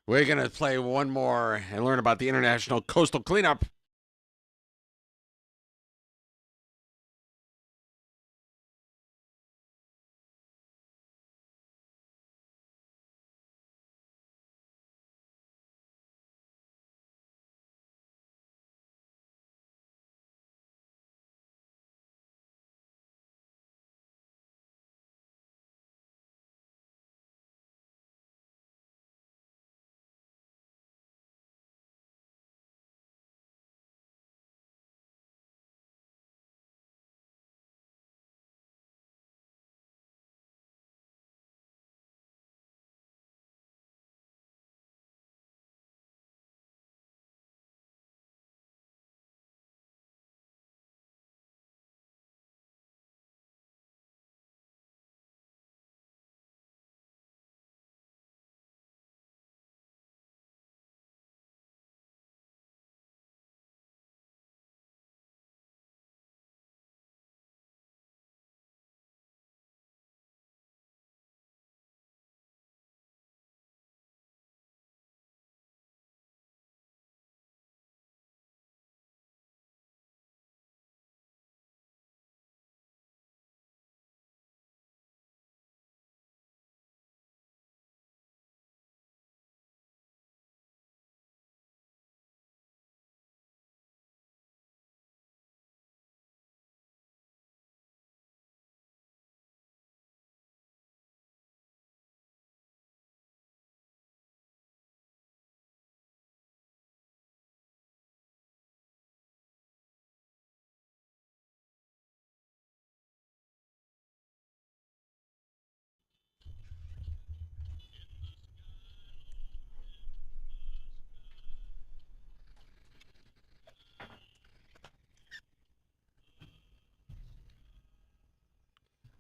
We're going to play one more and learn about the International Coastal Cleanup.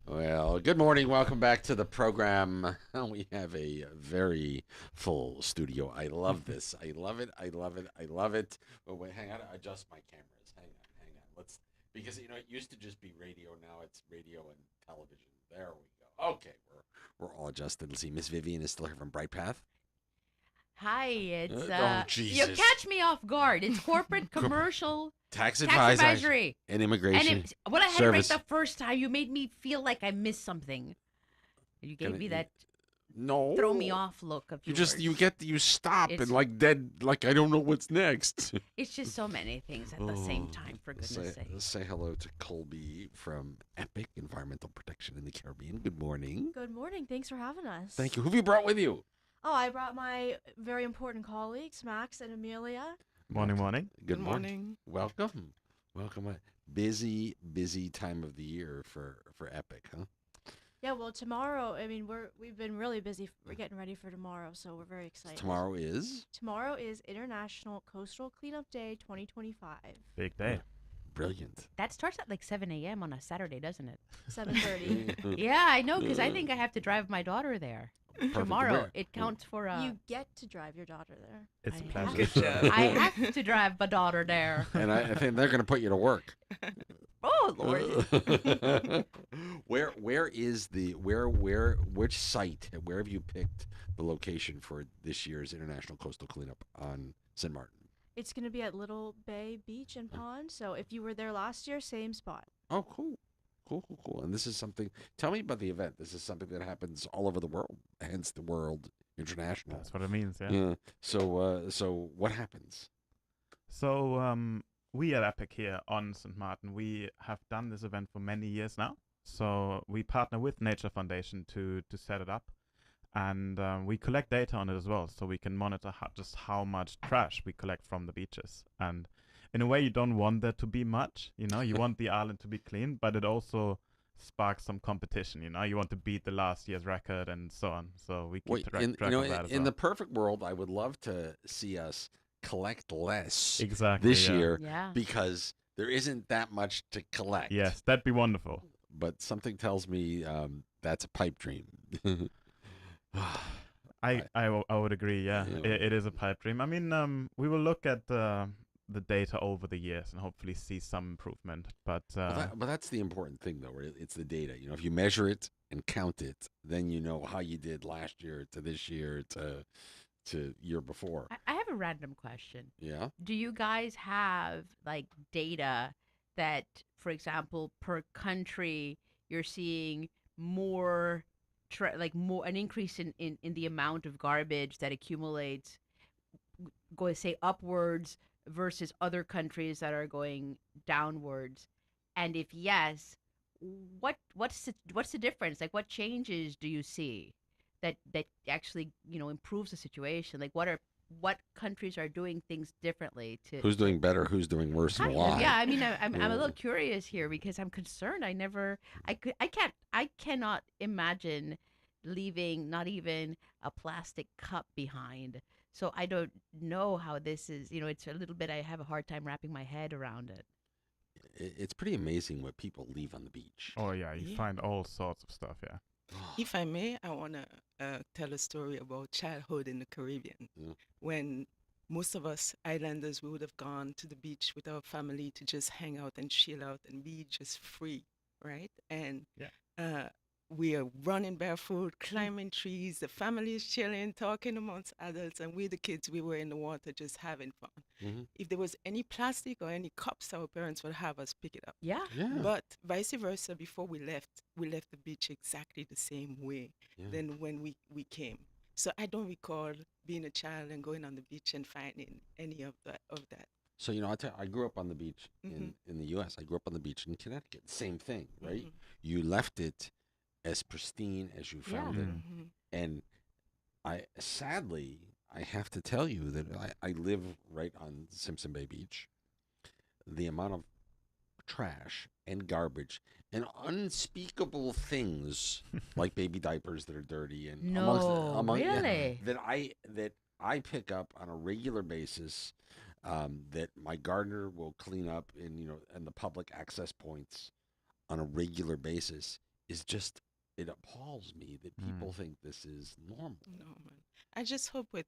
Well, good morning. Welcome back to the program. We have a very full studio. I love this. I love it. I love it. I love it. Oh, wait, hang on. Adjust my cameras. Hang on. Hang on. Let's because it used to just be radio. Now it's radio and television. There we go. Okay, we're all adjusted. Let's see. Miss Vivian is still here from Bright Path. Hi, it's Oh you Jesus. catch me off guard. It's corporate commercial Tax tax advisor advisory. and And immigration when I had service. it right the first time, you made me feel like I missed something. You gave Gonna- me that No. throw me off look of You yours. you stop It's- and like dead like I don't know what's next. It's just so many things at the same time, for goodness sake. Say hello to Colby from Epic Environmental Protection in the Caribbean. Good morning. Good morning. Thanks for having us. Thank you. Who have you brought with you? Oh, I brought my very important colleagues, Max and Amelia. Morning, morning. Good morning. Welcome. Welcome. Busy time of the year for Epic, huh? Yeah, well, tomorrow, I mean, we've been really busy. We're getting ready for tomorrow, so we're very excited. Tomorrow is Tomorrow is International Coastal Cleanup Day 2025, Big day. brilliant. That starts at like 7 a.m. on a Saturday, doesn't it? 7:30. Yeah, I know, because I think I have to drive my daughter there Perfect. tomorrow. Where? It counts for You get to drive your daughter there. It's a I pleasure. have Good job. I have to drive my daughter there. And I think they're going to put you to work. Oh Lord. Where is the which site? Where have you picked the location for this year's International Coastal Cleanup on St. Martin? It's going to be at Little Bay Beach and Pond, so if you were there last year, same spot. Oh, cool. Cool. And this is something. Tell me about the event. This is something that happens all over the world, hence the World International. That's what it means, yeah. Yeah. So what happens? So, we at Epic here on St. Martin, we have done this event for many years now. So we partner with Nature Foundation to set it up, and we collect data on it as well, so we can monitor just how much trash we collect from the beaches. And in a way, you don't want there to be much, you want the island to be clean, but it also sparks some competition, you want to beat the last year's record and so on. So we keep Wait, track of that as in well. the perfect world, I would love to see us collect less Exactly this yeah. year Yeah. because there isn't that much to collect. Yes, that'd be wonderful. But something tells me that's a pipe dream. I would agree. Yeah, Yeah. it is a pipe dream. I mean, we will look at the data over the years and hopefully see some improvement. But But that's the important thing, though. Right? It's the data. If you measure it and count it, then you know how you did last year to this year to to year before. I have a random question. Yeah. Do you guys have like data that, for example, per country, you're seeing more, like more an increase in the amount of garbage that accumulates, go to say upwards versus other countries that are going downwards? And if yes, what's the difference? Like, what changes do you see that actually improves the situation? Like, what countries are doing things differently to Who's doing better? Who's doing worse? And kind why? of, yeah. I mean, I'm a Yeah. little curious here because I'm concerned. I cannot imagine leaving not even a plastic cup behind. So I don't know how this is. It's a little bit. I have a hard time wrapping my head around it. It's pretty amazing what people leave on the beach. Oh yeah, you Yeah. find all sorts of stuff. Yeah. If I may, I want to tell a story about childhood in the Caribbean. Yeah. When most of us islanders, we would have gone to the beach with our family to just hang out and chill out and be just free, right? And Yeah. we are running barefoot, climbing trees, the family is chilling, talking amongst adults, and we, the kids, we were in the water just having fun. Mhm. If there was any plastic or any cups, our parents would have us pick it up. Yeah. Yeah. But vice versa, before we left the beach exactly the same way Yeah. than when we came. So I don't recall being a child and going on the beach and finding any of that. So I grew up on the beach Mhm. in the U.S. I grew up on the beach in Connecticut. Same thing, right? Mhm. You left it as pristine as you found it, Mhm. and I have to tell you that I live right on Simpson Bay Beach. The amount of trash and garbage and unspeakable things like baby diapers that are dirty and No, yeah, really? that I pick up on a regular basis, that my gardener will clean up in the public access points on a regular basis is just, it appalls me that people think this is normal. No, man. I just hope with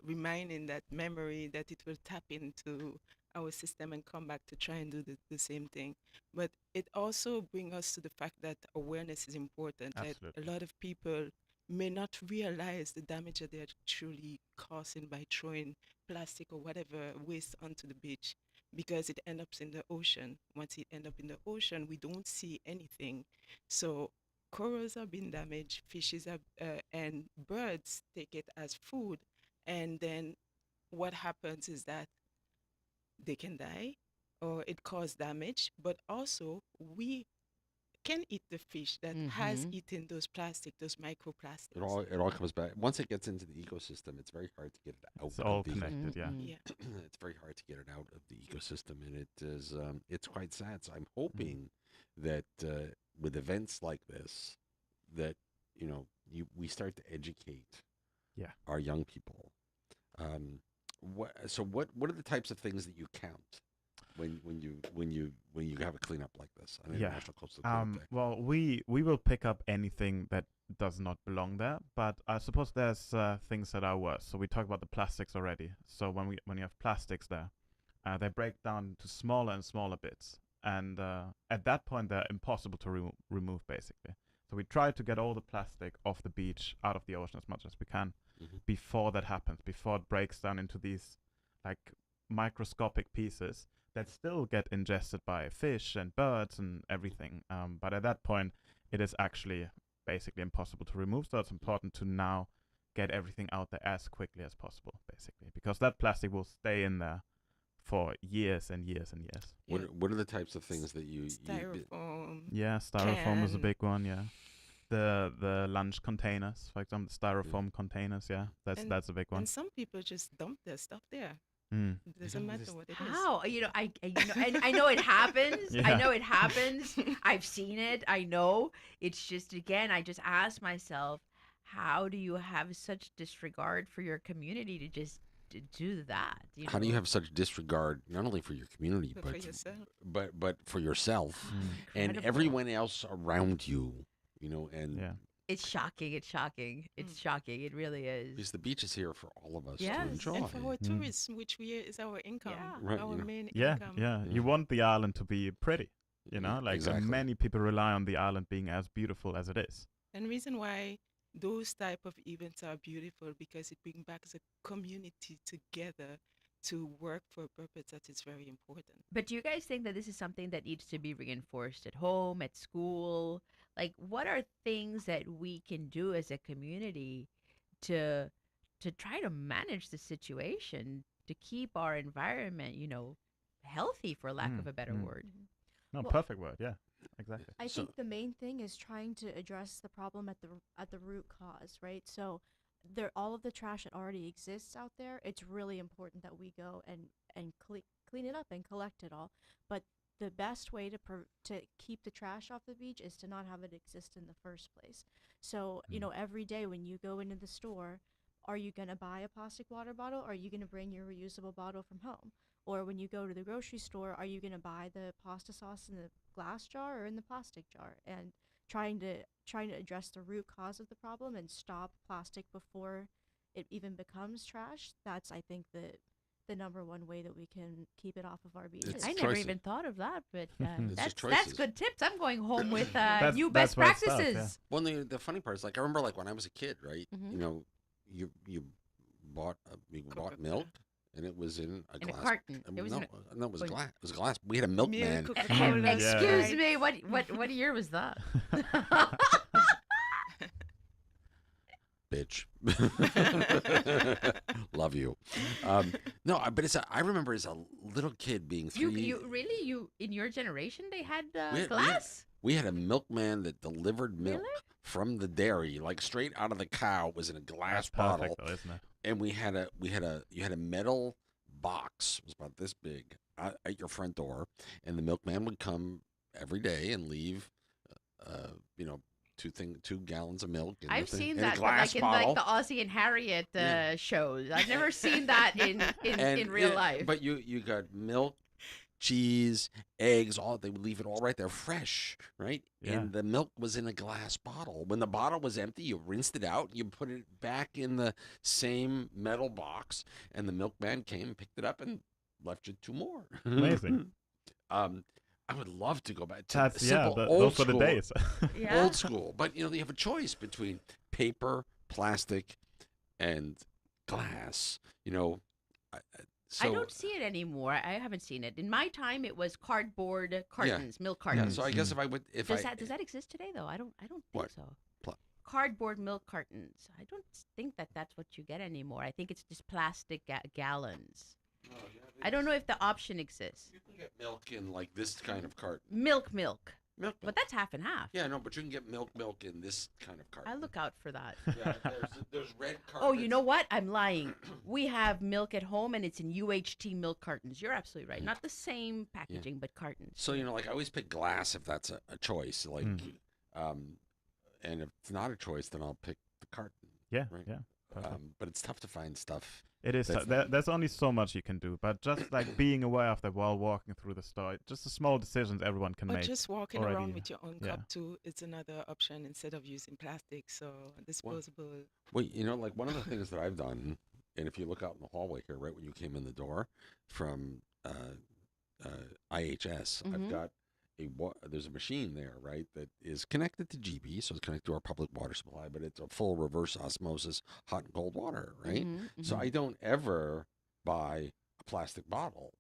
reminding that memory that it will tap into our system and come back to try and do the same thing. But it also brings us to the fact that awareness is important. That Absolutely. a lot of people may not realize the damage that they're truly causing by throwing plastic or whatever waste onto the beach because it ends up in the ocean. Once it ends up in the ocean, we don't see anything. So corals are being damaged, fishes are, and birds take it as food. And then what happens is that they can die or it cause damage, but also we can eat the fish that has Mhm. eaten those plastic, those microplastics. It all comes back once it gets into the ecosystem. It's very hard to get it out. It's all of the, connected. Yeah. Mhm. Yeah. it's very hard to get it out of the ecosystem, and it is it's quite sad. So I'm hoping that with events like this, that we start to educate Yeah. our young people. What are the types of things that you count when you have a cleanup like this, an Yeah. International Coastal Cleanup Day? Well, we will pick up anything that does not belong there, but I suppose there's things that are worse. So we talked about the plastics already. So when you have plastics there, they break down to smaller and smaller bits, and at that point they're impossible to remove basically. So we try to get all the plastic off the beach, out of the ocean as much as we can, Mhm. before that happens, before it breaks down into these like microscopic pieces that still get ingested by fish and birds and everything. But at that point, it is actually basically impossible to remove. So it's important to now get everything out there as quickly as possible, basically, because that plastic will stay in there for years and years and years. What are the types of things that you Styrofoam. Yeah, styrofoam is a Can. big one. Yeah, the lunch containers, for example, styrofoam containers. Yeah, And- that's a big one. And some people just dump their stuff there. Mm. It doesn't know, matter this- what it is. How? I know it happens. I Yeah. know it happens. I've seen it. I know. It's just, again, I just ask myself, how do you have such disregard for your community to just to do that? how do you have such disregard not only for your community But but for yourself. but for yourself Mm. and Incredible. everyone else around you, and Yeah. It's shocking. It's shocking. It's shocking. It really is. because the beach is here for all of us Yes, to and enjoy. And for our Mm. tourists, which is our income, Yeah. Right, our you know. main Yeah, income. yeah. Yeah. You want the island to be pretty, like exactly. many people rely on the island being as beautiful as it is. And reason why those type of events are beautiful because it brings back the community together to work for a purpose that is very important. But do you guys think that this is something that needs to be reinforced at home, at school? Like, what are things that we can do as a community to try to manage the situation, to keep our environment, healthy, for lack of Mm, a better mm. word? Mhm. No, Well, perfect word. Yeah, exactly. I So think the main thing is trying to address the problem at the root cause, right? So there all of the trash that already exists out there, it's really important that we go and clean it up and collect it all. But the best way to keep the trash off the beach is to not have it exist in the first place. So, Mm. every day when you go into the store, are you going to buy a plastic water bottle or are you going to bring your reusable bottle from home? Or when you go to the grocery store, are you going to buy the pasta sauce in the glass jar or in the plastic jar? And trying to address the root cause of the problem and stop plastic before it even becomes trash. That's, I think, the number one way that we can keep it off of our beaches. It's I never choices. even thought of that, but It's just that's choices. good tips. I'm going home with new That's best where it starts, yeah. practices. Well, the funny part is, like, I remember, like, when I was a kid, right? Mhm. You know, you bought Coca-Cola. milk, and it was in a In a glass. carton. It was no, in a no, it was Wait. glass. It was glass. We had a milkman. Milk, E- Coca-Cola, Yeah. Excuse Sprite. me. What year was that? Bitch. Love you. No, but I remember as a little kid being You 3. you really you in your generation they had We had- glass? We had a milkman that delivered milk Really? from the dairy, like straight out of the cow. It was in a glass That's bottle, perfect, though, isn't it? and you had a metal box. It was about this big at your front door, and the milkman would come every day and leave, uh, you know, 2 gallons of milk. In the I've thing- seen in a that, but glass like in bottle. like the Ozzy and Harriet Yeah. shows. I've never seen that in real life. But you got milk, cheese, eggs, all they would leave it all right there fresh, right? Yeah. And the milk was in a glass bottle. When the bottle was empty, you rinsed it out, you put it back in the same metal box, and the milkman came, picked it up, and left you 2 more. Amazing. I would love to go back to That's simple those old were the school, days. Yeah. old school. But you have a choice between paper, plastic, and glass. So I don't see it anymore. I haven't seen it. In my time, it was cardboard cartons, milk cartons. yeah. So I guess if I would, if does I that exist today though? I don't think What? so. Pla- Cardboard milk cartons. I don't think that that's what you get anymore. I think it's just plastic gallons. I don't know if the option exists. You can get milk in like this kind of carton. Milk, Milk. but that's half and half. Yeah, no, but you can get milk in this kind of carton. I look out for that. Yeah, there's red cartons. Oh, you know what? I'm lying. We have milk at home, and it's in UHT milk cartons. You're absolutely right. Not the same packaging, but cartons. So like I always pick glass if that's a choice. Like, and if it's not a choice, then I'll pick the carton. Yeah, Right. yeah. Perfect. But it's tough to find stuff. It is. That's- There's only so much you can do, but just like being aware of that while walking through the store, just the small decisions everyone can Or make. just walking already, around with your own yeah. cup too is another option instead of using plastic. So disposable. Well, like one of the things that I've done, and if you look out in the hallway here, right when you came in the door from IHS, I've Mhm. got there's a machine there, right, that is connected to GB, so it's connected to our public water supply, but it's a full reverse osmosis hot and cold water, right? Mhm, So mhm. I don't ever buy a plastic bottle.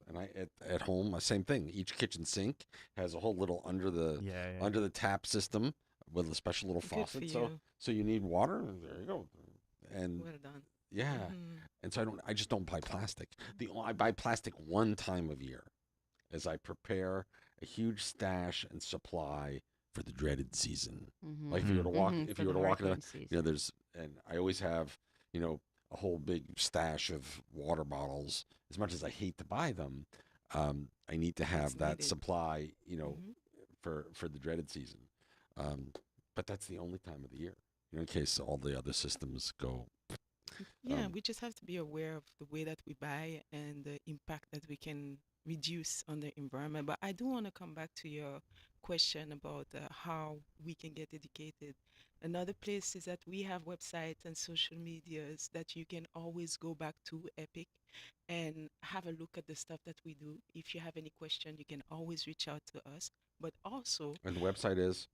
And at home, same thing. Each kitchen sink has a whole little under Yeah. the tap system with a special little Good faucet. for So you. so you need water, and there you go. And Well done. yeah, Mhm. and so I just don't buy plastic. I buy plastic one time of year, as I prepare a huge stash and supply for the dreaded season. Mhm, Like if you were to walk, mhm, if for you were the to walk into, hurricane season. there's, and I always have, a whole big stash of water bottles. As much as I hate to buy them, I need to have It's that needed. supply, Mhm. for the dreaded season. But that's the only time of the year, in case all the other systems go. Yeah, Um, we just have to be aware of the way that we buy and the impact that we can reduce on the environment. But I do want to come back to your question about how we can get educated. Another place is that we have websites and social medias that you can always go back to Epic and have a look at the stuff that we do. If you have any question, you can always reach out to us. but also And the website is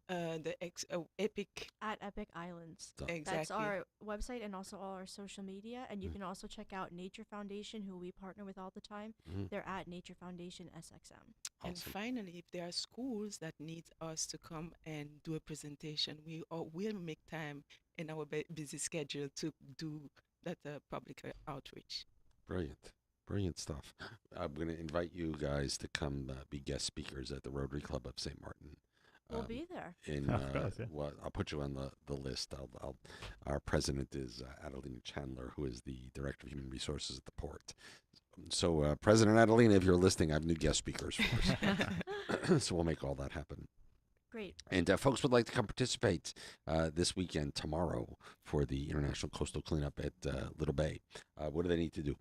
Epic. At Epic Islands. So- Exactly. That's our website and also all our social media. And you Mm. can also check out Nature Foundation, who we partner with all the time. Mhm. They're at Nature Foundation SXM. And Awesome. finally, if there are schools that need us to come and do a presentation, will make time in our busy schedule to do that public outreach. Brilliant. Brilliant stuff. I'm going to invite you guys to come be guest speakers at the Rotary Club of St. Martin. We'll be there. In Of course, yeah. well, I'll put you on the list. Our president is Adelina Chandler, who is the director of human resources at the port. So, President Adelina, if you're listening, I have new guest speakers for us. So we'll make all that happen. Great. And folks would like to come participate this weekend, tomorrow, for the International Coastal Cleanup at Little Bay. What do they need to do?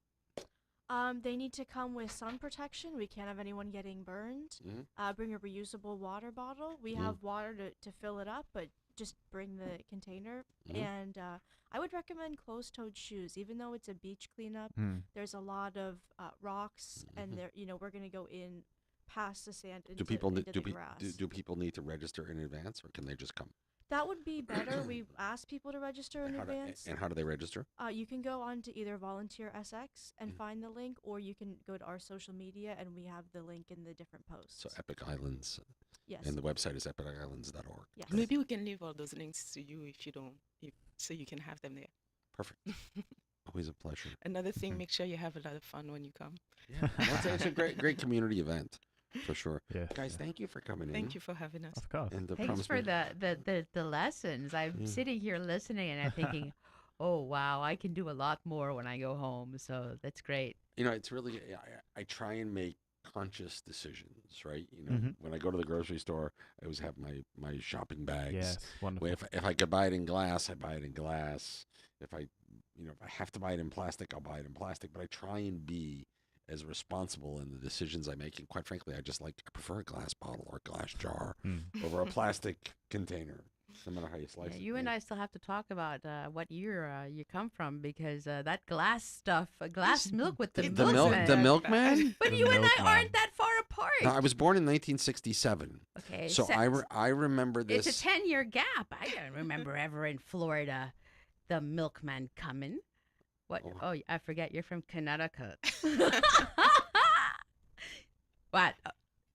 They need to come with sun protection. We can't have anyone getting burned. Mhm. Bring a reusable water bottle. We Mhm. have water to fill it up, but just bring the container. Mhm. And I would recommend closed-toed shoes. Even though it's a beach cleanup, Hmm. there's a lot of rocks, Mhm. and we're gonna go in past the sand into, Do people into need do, the pe- grass. do people need to register in advance, or can they just come? That would be better. We ask people to register in And advance. how do they register? You can go on to either Volunteer SX and Mhm. find the link, or you can go to our social media, and we have the link in the different posts. So Epic Islands, Yes. and the website is epicislands.org. Yes. Maybe we can leave all those links to you if you don't, so you can have them there. Perfect. Always a pleasure. Another thing, Mhm. make sure you have a lot of fun when you come. Yeah, it's a great community event for sure. Yes, Guys, yeah. thank you for coming in. Thank you for having us. Of course. And Thanks promise for me- the lessons. I'm Yeah. sitting here listening and I'm thinking, oh wow, I can do a lot more when I go home. So that's great. it's really I try and make conscious decisions, right? Mhm. When I go to the grocery store, I always have my shopping bags. Yes, wonderful. If I could buy it in glass, I buy it in glass. If I have to buy it in plastic, I'll buy it in plastic. But I try and be as responsible in the decisions I make. And quite frankly, I prefer a glass bottle or a glass jar Hmm. over a plastic container, no matter how you slice Yeah, it. you and I still have to talk about what year you come from because that glass stuff, glass milk with the, It The milkman. milkman. But The you and I milkman. aren't that far apart. No, I was born in 1967, Okay, so I remember this. it's a 10-year gap. I don't remember ever in Florida the milkman coming. What? Oh. Oh, I forget. You're from Connecticut. What?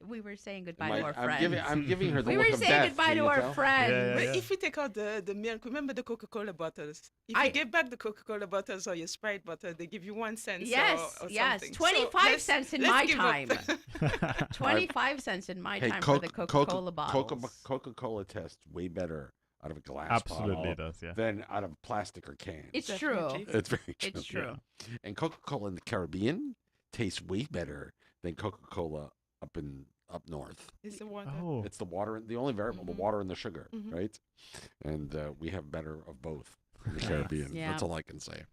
We were saying goodbye to our friends. I'm giving her the we look were of saying death. goodbye Can to you our tell? friends. Yeah, But yeah. if we take out the milk, remember the Coca-Cola bottles. If I- you give back the Coca-Cola bottles or your Sprite bottle, they give you 1 cent. Yes, or yes, something. 25 cents in my give up. 25 cents in my Hey, time for the Coca-Cola bottles. Coca-Cola tastes way better out of a glass Absolutely bottle does, yeah. than out of plastic or can. It's true. Definitely. It's very true. It's true. And Coca-Cola in the Caribbean tastes way better than Coca-Cola up north. It's the water. Oh, It's the water, the only variable, the Mhm. water and the sugar, Mhm. right? And we have better of both in the Caribbean. Yeah. That's all I can say.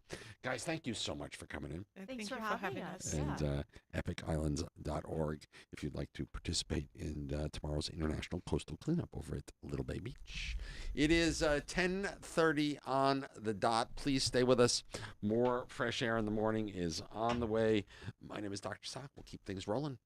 Guys, thank you so much for coming in. And Thanks thank for you having us. And epicislands.org if you'd like to participate in tomorrow's International Coastal Cleanup over at Little Bay Beach. It is 10:30 on the dot. Please stay with us. More fresh air in the morning is on the way. My name is Dr. Sock. We'll keep things rolling